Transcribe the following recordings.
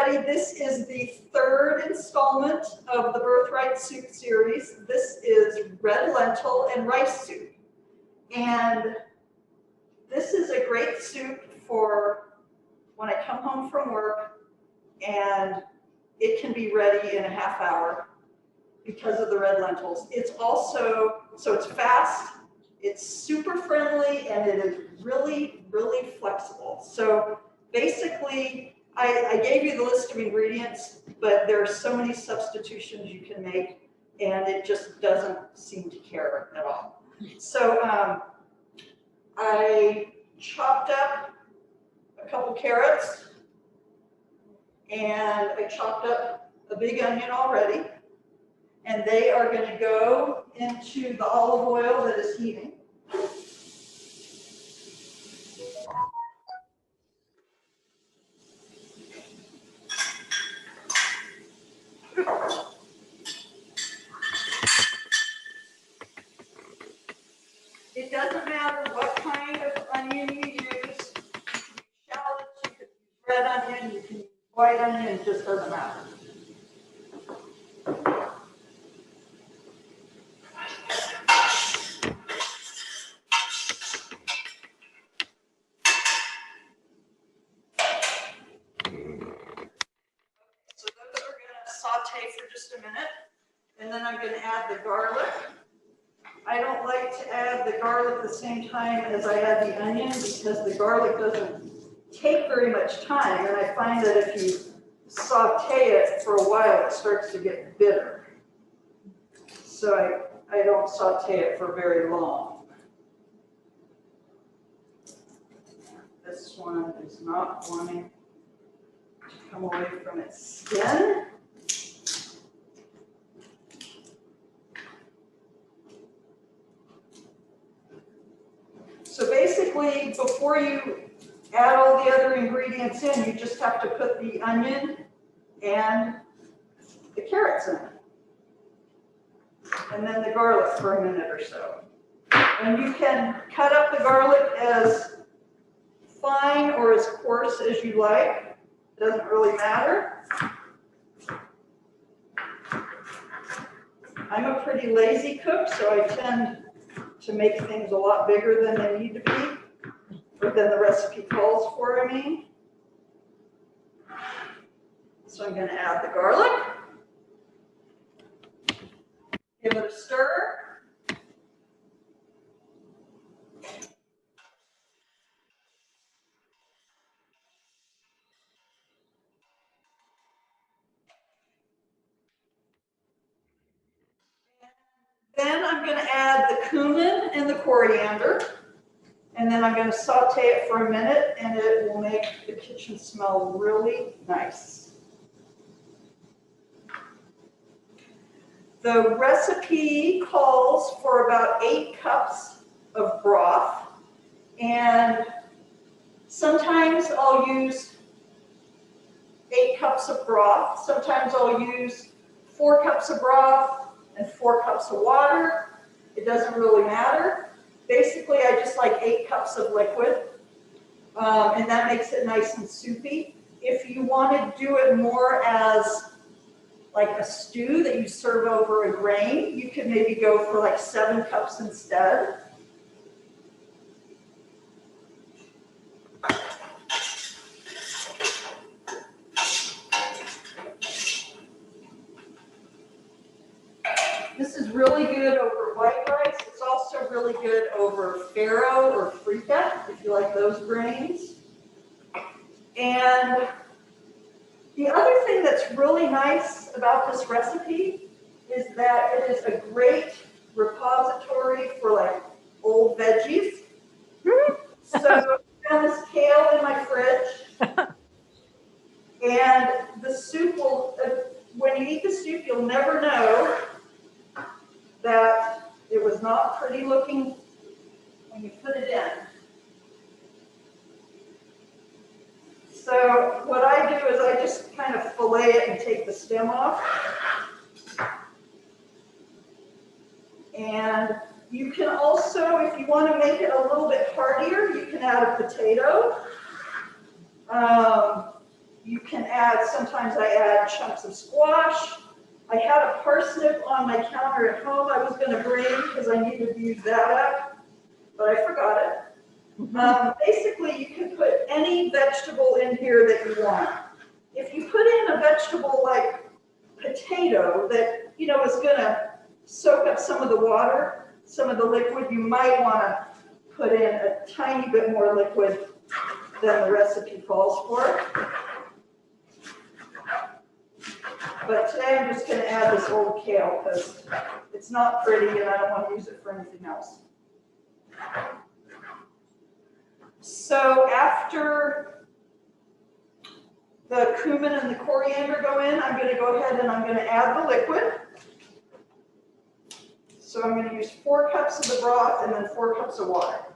everybody. This is the third installment of the Birthright Soup series. This is red lentil and rice soup. And this is a great soup for when I come home from work, and it can be ready in a half hour because of the red lentils. It's also, so it's fast, it's super friendly, and it is really, really flexible. So basically, I gave you the list of ingredients, but there are so many substitutions you can make, and it just doesn't seem to care at all. So I chopped up a couple carrots, and I chopped up a big onion already, and they are going to go into the olive oil that is heating. It doesn't matter what kind of onion you use. You can use shallots, you can use red onion, you can use white onion, it just doesn't matter. So those are going to saute for just a minute, and then I'm going to add the garlic. I don't like to add the garlic at the same time as I add the onion because the garlic doesn't take very much time, and I find that if you saute it for a while, it starts to get bitter. So I don't saute it for very long. This one is not wanting to come away from its skin. So basically, before you add all the other ingredients in, you just have to put the onion and the carrots in, and then the garlic for a minute or so. And you can cut up the garlic as fine or as coarse as you like. It doesn't really matter. I'm a pretty lazy cook, so I tend to make things a lot bigger than they need to be, or than the recipe calls for, I mean. So I'm going to add the garlic, give it a stir. Then I'm going to add the cumin and the coriander, and then I'm going to saute it for a minute, and it will make the kitchen smell really nice. The recipe calls for about 8 cups of broth, and sometimes I'll use 8 cups of broth. Sometimes I'll use 4 cups of broth and 4 cups of water. It doesn't really matter. Basically, I just like 8 cups of liquid, and that makes it nice and soupy. If you want to do it more as like a stew that you serve over a grain, you could maybe go for like 7 cups instead. This is really good over white rice. It's also really good over farro or frita, if you like those grains. And the other thing that's really nice about this recipe is that it is a great repository for like old veggies. So I found this kale in my fridge, and the soup will, when you eat the soup, you'll never know that it was not pretty looking when you put it in. So what I do is I just kind of fillet it and take the stem off. And you can also, if you want to make it a little bit heartier, you can add a potato. You can add, sometimes I add chunks of squash. I had a parsnip on my counter at home I was gonna bring because I needed to use that up, but I forgot it. Basically, you can put any vegetable in here that you want. If you put in a vegetable like potato that, you know, is gonna soak up some of the water, some of the liquid, you might wanna put in a tiny bit more liquid than the recipe calls for. But today I'm just gonna add this old kale because it's not pretty and I don't want to use it for anything else. So after the cumin and the coriander go in, I'm gonna go ahead and I'm gonna add the liquid. So I'm gonna use 4 cups of the broth and then 4 cups of water.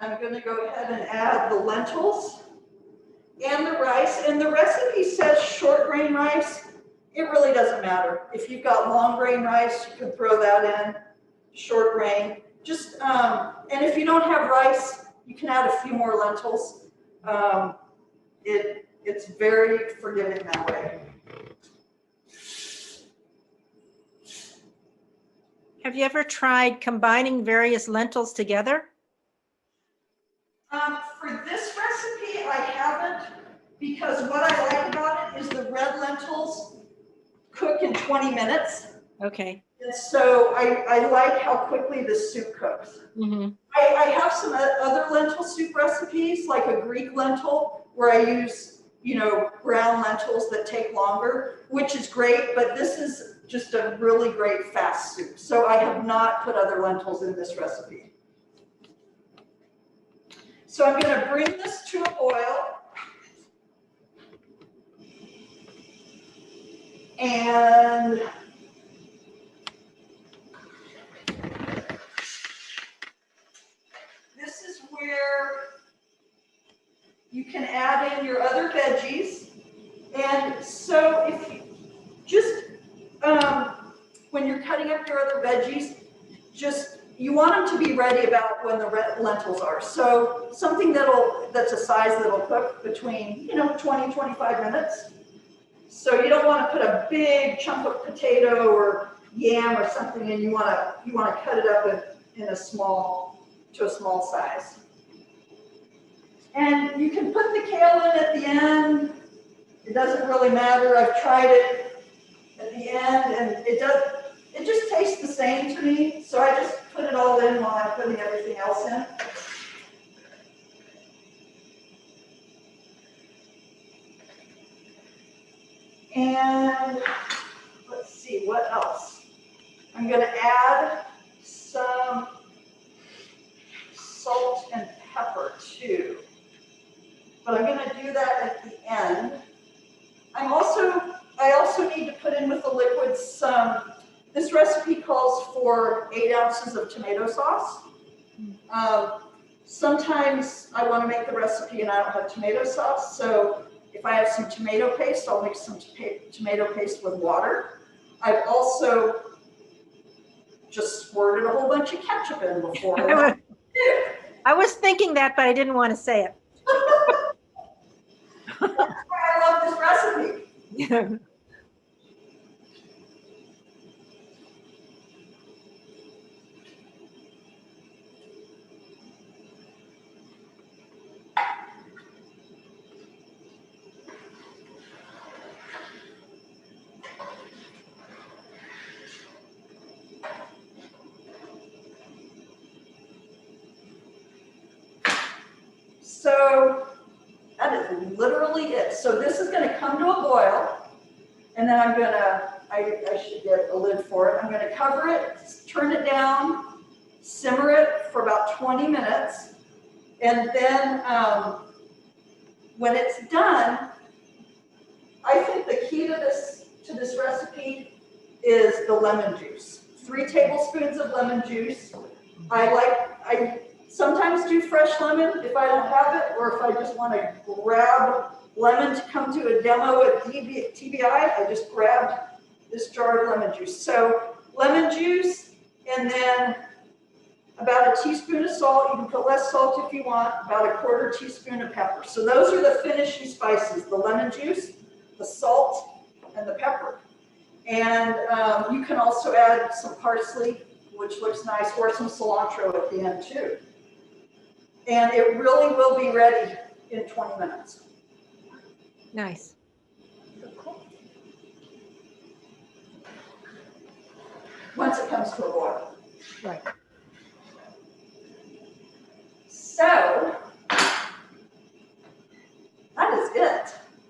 I'm going to go ahead and add the lentils and the rice. And the recipe says short grain rice. It really doesn't matter. If you've got long grain rice, you can throw that in. Short grain. Just and if you don't have rice, you can add a few more lentils. It's very forgiving that way. Have you ever tried combining various lentils together? For this recipe, I haven't, because what I like about it is the red lentils cook in 20 minutes. Okay. And so I like how quickly the soup cooks. Mm-hmm. I have some other lentil soup recipes, like a Greek lentil, where I use, you know, brown lentils that take longer, which is great, but this is just a really great fast soup. So I have not put other lentils in this recipe. So I'm going to bring this to a boil. And this is where you can add in your other veggies. And so if you just, when you're cutting up your other veggies, you want them to be ready about when the lentils are. So something that's a size that'll cook between, 20, 25 minutes. So you don't want to put a big chunk of potato or yam or something, and you want to cut it up in a small size. And you can put the kale in at the end. It doesn't really matter. I've tried it at the end, and it just tastes the same to me. So I just put it all in while I'm putting everything else in. And let's see, what else? I'm going to add some salt and pepper too. But I'm going to do that at the end. I also need to put in with the liquid this recipe calls for 8 ounces of tomato sauce. Sometimes I want to make the recipe and I don't have tomato sauce, so if I have some tomato paste, I'll mix some tomato paste with water. I've also just squirted a whole bunch of ketchup in before. I was thinking that, but I didn't want to say it. That's why I love this recipe. So that is literally it. So this is going to come to a boil, and then I should get a lid for it. I'm going to cover it, turn it down, simmer it for about 20 minutes, and then when it's done, I think is the lemon juice. 3 tablespoons of lemon juice. I sometimes do fresh lemon if I don't have it, or if I just want to grab lemon to come to a demo at TBI, I just grabbed this jar of lemon juice. So lemon juice, and then about a teaspoon of salt. You can put less salt if you want, about a 1/4 teaspoon of pepper. So those are the finishing spices, the lemon juice, the salt, and the pepper. And you can also add some parsley, which looks nice, or some cilantro at the end too. And it really will be ready in 20 minutes. Nice. Once it comes to a boil. Right.